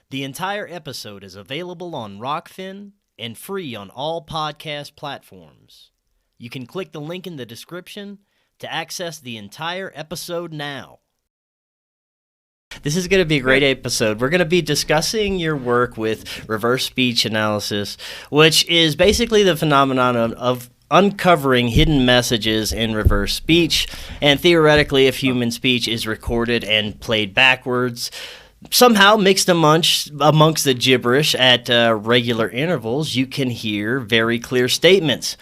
The entire episode is available on Rockfin and free on all podcast platforms. You can click the link in the description to access the entire episode now. This is going to be a great episode. We're going to be discussing your work with reverse speech analysis, which is basically the phenomenon of uncovering hidden messages in reverse speech. And theoretically, if human speech is recorded and played backwards, somehow mixed amongst the gibberish at regular intervals, you can hear very clear statements.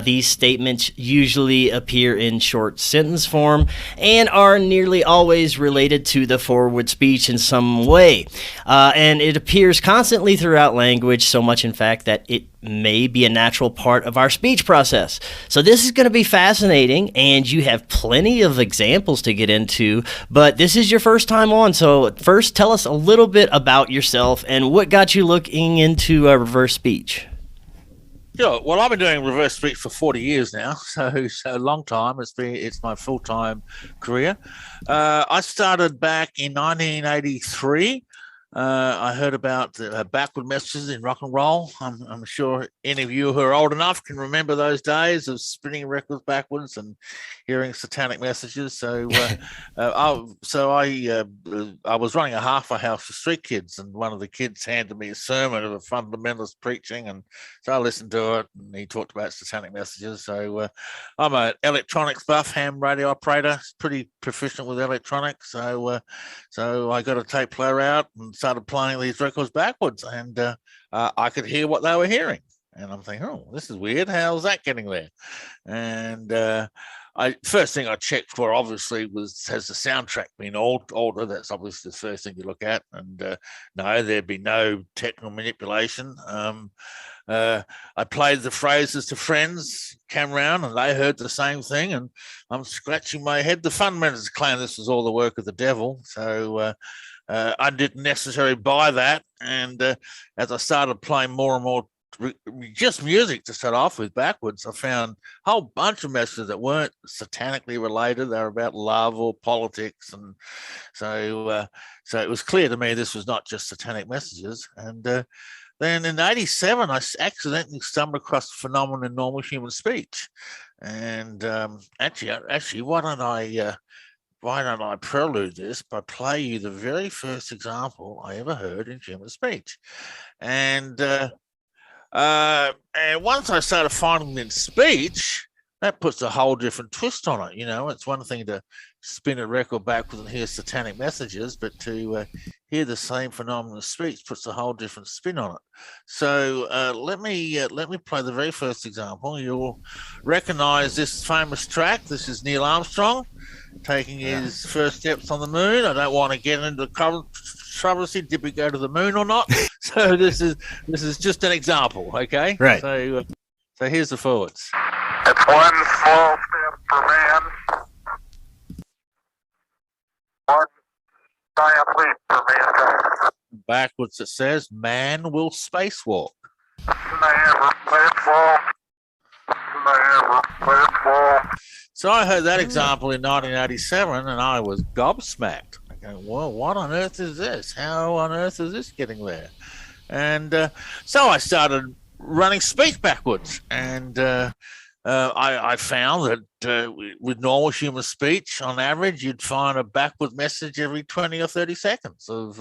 These statements usually appear in short sentence form and are nearly always related to the forward speech in some way. And it appears constantly throughout language, so much in fact that it may be a natural part of our speech process. So this is going to be fascinating, and you have plenty of examples to get into, but this is your first time on. So first, tell us a little bit about yourself and what got you looking into reverse speech. Sure. Well, I've been doing reverse speech for 40 years now, so a long time. It's my full-time career. I started back in 1983. I heard about backward messages in rock and roll. I'm sure any of you who are old enough can remember those days of spinning records backwards and hearing satanic messages. So, I was running a halfway house for street kids, and one of the kids handed me a sermon of a fundamentalist preaching, and so I listened to it. And he talked about satanic messages. So, I'm an electronics buff, ham radio operator, pretty proficient with electronics. So I got a tape player out and started playing these records backwards, and I could hear what they were hearing. And I'm thinking, oh, this is weird. How's that getting there? And first thing I checked for, obviously, has the soundtrack been older? That's obviously the first thing you look at. And no, there'd be no technical manipulation. I played the phrases to friends, came around, and they heard the same thing. And I'm scratching my head. The fundamentalists claim this was all the work of the devil. So I didn't necessarily buy that. And as I started playing more and more just music to start off with backwards, I found a whole bunch of messages that weren't satanically related. They were about love or politics. And so it was clear to me this was not just satanic messages. And then in 87, I accidentally stumbled across the phenomenon in normal human speech. And actually, why don't I prelude this by play you the very first example I ever heard in human speech? And once I started finding them in speech, that puts a whole different twist on it. You know, it's one thing to spin a record backwards and hear satanic messages, but to hear the same phenomenon of speech puts a whole different spin on it. So let me play the very first example. You'll recognize this famous track. This is Neil Armstrong taking his first steps on the moon. I don't want to get into the controversy. Did we go to the moon or not? So this is just an example, okay? Right. So here's the forwards. It's one small step for man, one giant leap for mankind. Backwards it says, man will spacewalk. Never spacewalk. Never spacewalk. So I heard that example in 1987 and I was gobsmacked. I go, well, what on earth is this? How on earth is this getting there? And so I started running speech backwards. And I found that with normal human speech, on average, you'd find a backward message every 20 or 30 seconds of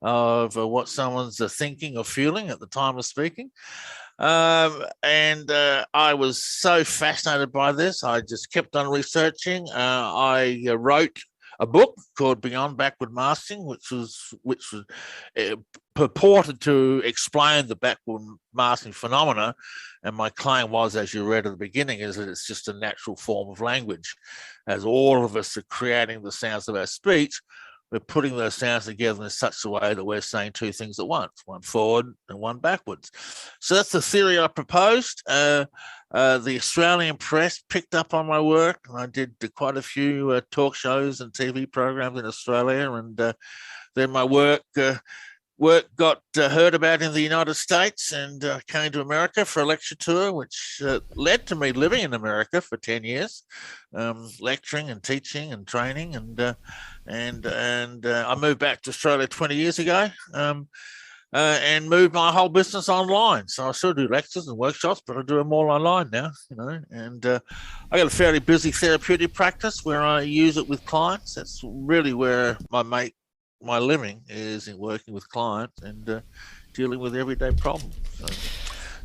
what someone's thinking or feeling at the time of speaking. And I was so fascinated by this, I just kept on researching. I wrote a book called Beyond Backward Masking, which was purported to explain the backward masking phenomena. And my claim was, as you read at the beginning, is that it's just a natural form of language. As all of us are creating the sounds of our speech, we're putting those sounds together in such a way that we're saying two things at once, one forward and one backwards. So that's the theory I proposed. The Australian press picked up on my work, and I did quite a few talk shows and TV programs in Australia. And then my work work got heard about in the United States and came to America for a lecture tour, which led to me living in America for 10 years, lecturing and teaching and training. And I moved back to Australia 20 years ago and moved my whole business online. So I still do lectures and workshops, but I do them all online now, and I got a fairly busy therapeutic practice where I use it with clients. That's really where my living is, in working with clients and dealing with everyday problems.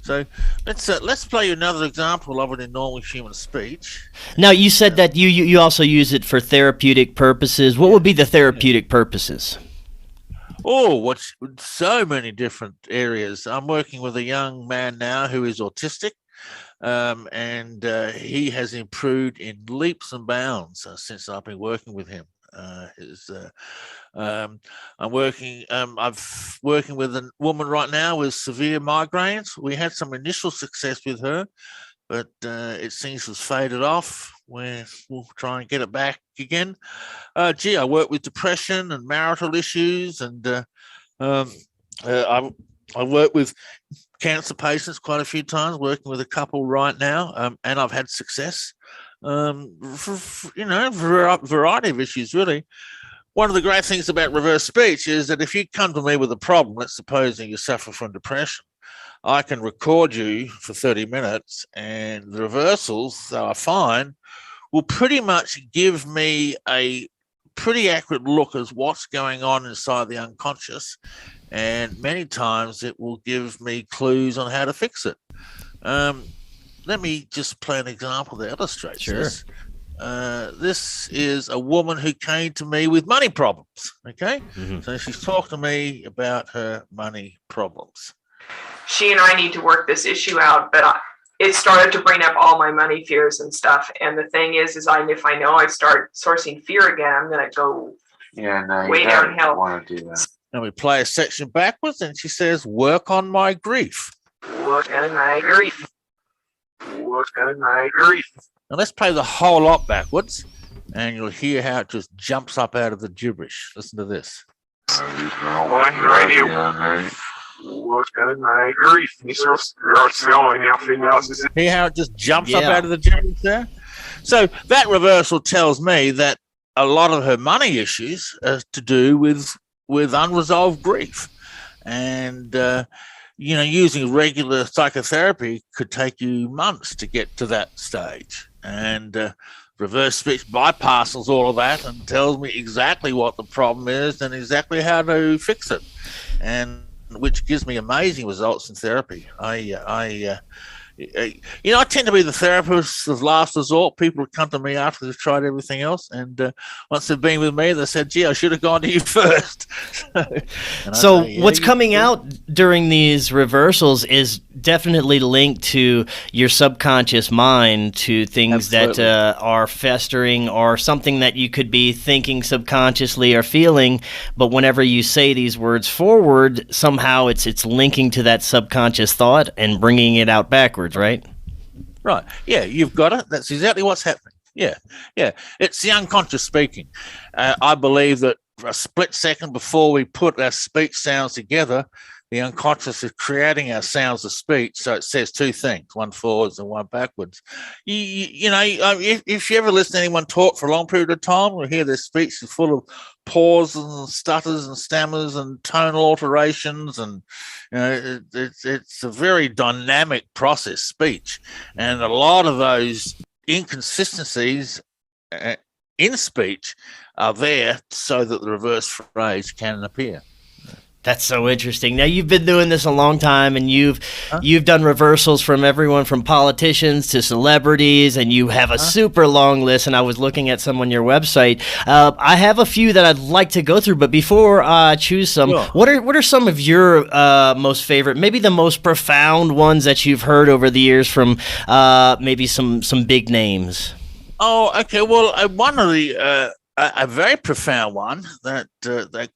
So let's play you another example of it in normal human speech. Now, you said that you also use it for therapeutic purposes. What would be the therapeutic purposes? Oh, what's so many different areas. I'm working with a young man now who is autistic, and he has improved in leaps and bounds since I've been working with him. I'm working with a woman right now with severe migraines. We had some initial success with her, but it seems to have faded off. We'll try and get it back again. I work with depression and marital issues, and I work with cancer patients quite a few times, working with a couple right now, and I've had success. Variety of issues, really. One of the great things about reverse speech is that if you come to me with a problem, let's suppose you suffer from depression, I can record you for 30 minutes, and the reversals that I find will pretty much give me a pretty accurate look at what's going on inside the unconscious, and many times it will give me clues on how to fix it. Let me just play an example that illustrates this. This is a woman who came to me with money problems. Okay, so she's talked to me about her money problems. She and I need to work this issue out, but it started to bring up all my money fears and stuff. And the thing is if I know I start sourcing fear again, I'm going to go way downhill. Want to do that. And we play a section backwards, and she says, "Work on my grief." Work on my grief. Work on my grief. Now let's play the whole lot backwards, and you'll hear how it just jumps up out of the gibberish. Listen to this. One radio. Work on my grief. Hear how it just jumps up out of the gibberish there? So that reversal tells me that a lot of her money issues are to do with unresolved grief. And using regular psychotherapy could take you months to get to that stage. And reverse speech bypasses all of that and tells me exactly what the problem is and exactly how to fix it, and which gives me amazing results in therapy. I tend to be the therapist of last resort. People come to me after they've tried everything else, and once they've been with me, they said, "Gee, I should have gone to you first." So what's coming out during these reversals is definitely linked to your subconscious mind, to things that are festering or something that you could be thinking subconsciously or feeling, but whenever you say these words forward, somehow it's linking to that subconscious thought and bringing it out backwards, right? Right. Yeah, you've got it. That's exactly what's happening. Yeah. It's the unconscious speaking. I believe that for a split second before we put our speech sounds together, the unconscious is creating our sounds of speech. So it says two things, one forwards and one backwards. If you ever listen to anyone talk for a long period of time, you'll hear their speech is full of pauses and stutters and stammers and tonal alterations. And it's a very dynamic process, speech. And a lot of those inconsistencies in speech are there so that the reverse phrase can appear. That's so interesting. Now, you've been doing this a long time, and you've done reversals from everyone from politicians to celebrities, and you have a super long list, and I was looking at some on your website. I have a few that I'd like to go through, but before I choose some, what are some of your most favorite, maybe the most profound ones that you've heard over the years from maybe some big names? Oh, okay. Well, one of the... a very profound one that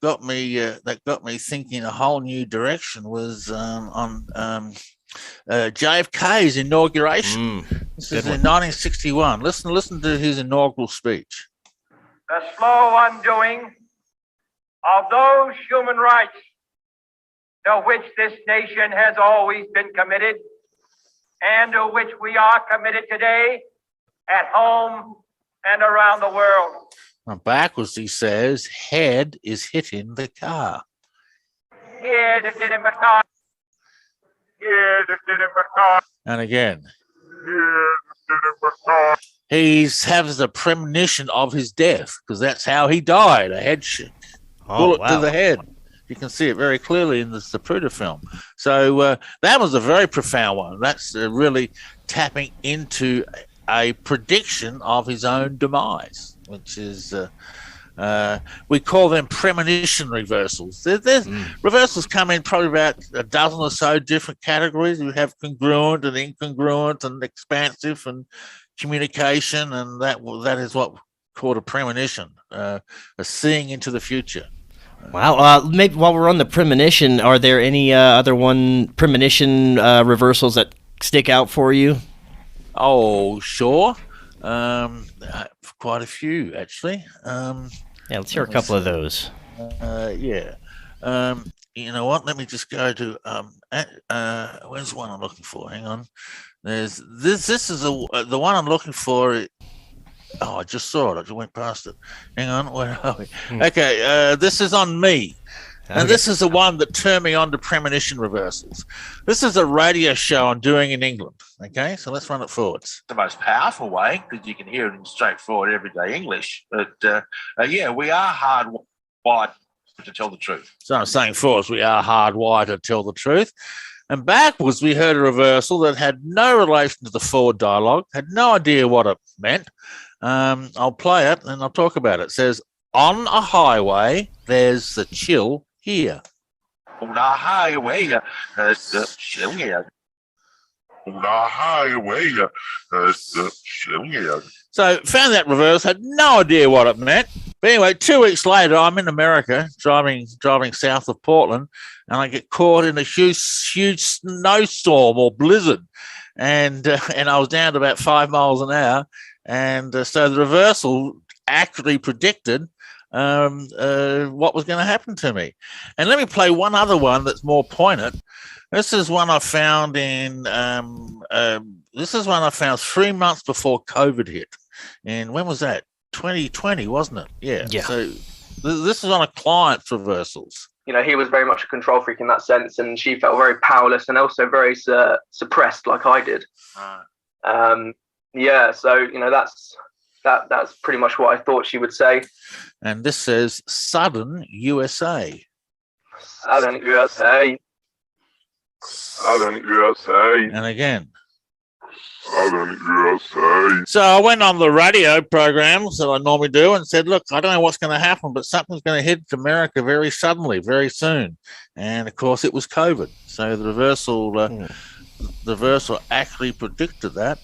got me thinking a whole new direction was on JFK's inauguration. This is in 1961. Listen to his inaugural speech. The slow undoing of those human rights to which this nation has always been committed and to which we are committed today at home and around the world. Now backwards, he says, head is hitting the car. Head is hitting the car. Head is hitting the car. And again, Head is hitting the car. he has the premonition of his death because that's how he died, a head bullet to the head. You can see it very clearly in the Zapruder film. So that was a very profound one. That's really tapping into a prediction of his own demise, which is, we call them premonition reversals. There's reversals come in probably about a dozen or so different categories. You have congruent and incongruent and expansive and communication, and that is what called a premonition, a seeing into the future. Wow. Maybe while we're on the premonition, are there any other premonition reversals that stick out for you? Oh, sure. Quite a few, actually. Yeah, let's hear a couple of those. Yeah. You know what? Let me just go to where's the one I'm looking for? Hang on. There's this. This is the one I'm looking for. Oh, I just saw it. I just went past it. Hang on. Where are we? Okay. This is on me. And this is the one that turned me on to premonition reversals. This is a radio show I'm doing in England. Okay, so let's run it forwards. The most powerful way, because you can hear it in straightforward everyday English. But yeah, we are hardwired to tell the truth. So I'm saying forwards, we are hardwired to tell the truth. And backwards, we heard a reversal that had no relation to the forward dialogue, had no idea what it meant. I'll play it and I'll talk about it. It says, on a highway, there's the chill here. On a highway, there's the chill here. On a highway, there's the chill here. So found that reverse, had no idea what it meant. But anyway, 2 weeks later, I'm in America driving south of Portland, and I get caught in a huge snowstorm or blizzard, and I was down to about 5 miles an hour, and so the reversal accurately predicted what was going to happen to me. And let me play one other one that's more poignant. This is one I found this is one I found 3 months before COVID hit. And when was that? 2020, wasn't it? Yeah. So this is on a client's reversals. You know, he was very much a control freak in that sense, and she felt very powerless and also very suppressed, like I did. Yeah, so you know that's pretty much what I thought she would say. And this says Southern USA. Southern USA. Southern USA. And again. Southern USA. So I went on the radio programs that I normally do and said, look, I don't know what's going to happen, but something's going to hit America very suddenly, very soon. And of course it was COVID. So the reversal actually predicted that.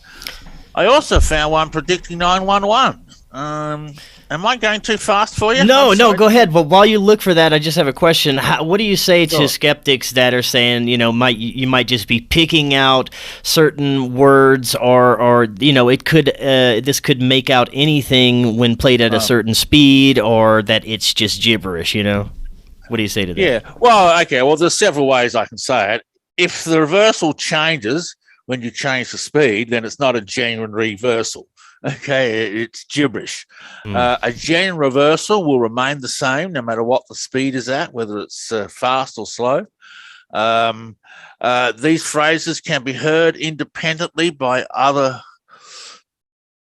I also found one predicting 911. Am I going too fast for you? No, go ahead. But while you look for that, I just have a question. What do you say to skeptics that are saying, you might just be picking out certain words, or it could this could make out anything when played at a certain speed, or that it's just gibberish? What do you say to that? Yeah. Well, okay. Well, there's several ways I can say it. If the reversal changes when you change the speed, then it's not a genuine reversal. Okay, it's gibberish. A genuine reversal will remain the same no matter what the speed is at, whether it's fast or slow. These phrases can be heard independently by other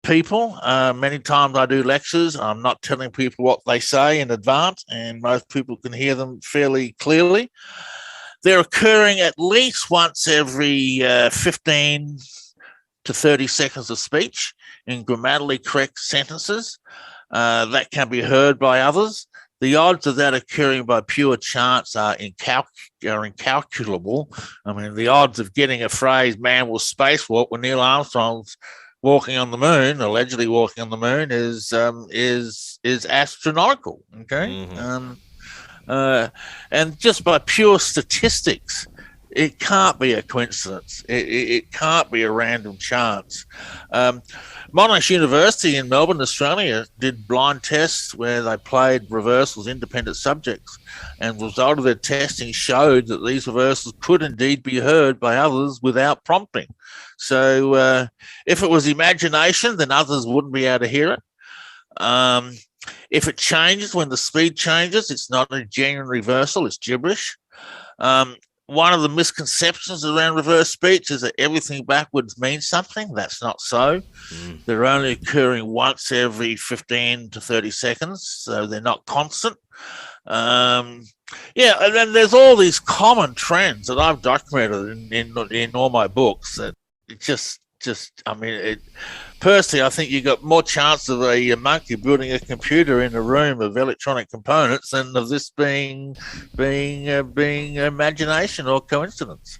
people. Many times I do lectures. I'm not telling people what they say in advance, and most people can hear them fairly clearly. They're occurring at least once every 15 to 30 seconds of speech in grammatically correct sentences that can be heard by others. The odds of that occurring by pure chance are incalculable. I mean, the odds of getting a phrase "man will spacewalk" when Neil Armstrong's walking on the moon, allegedly walking on the moon, is astronomical. Okay. And just by pure statistics, It can't be a coincidence. It can't be a random chance. Monash University in Melbourne, Australia, did blind tests where they played reversals independent subjects, and the result of their testing showed that these reversals could indeed be heard by others without prompting. So if it was imagination, then others wouldn't be able to hear it. If it changes when the speed changes, it's not a genuine reversal, it's gibberish. One of the misconceptions around reverse speech is that everything backwards means something. That's not so. They're only occurring once every 15 to 30 seconds, so they're not constant. And then there's all these common trends that I've documented in all my books that it personally, I think you got more chance of a monkey building a computer in a room of electronic components than of this being imagination or coincidence.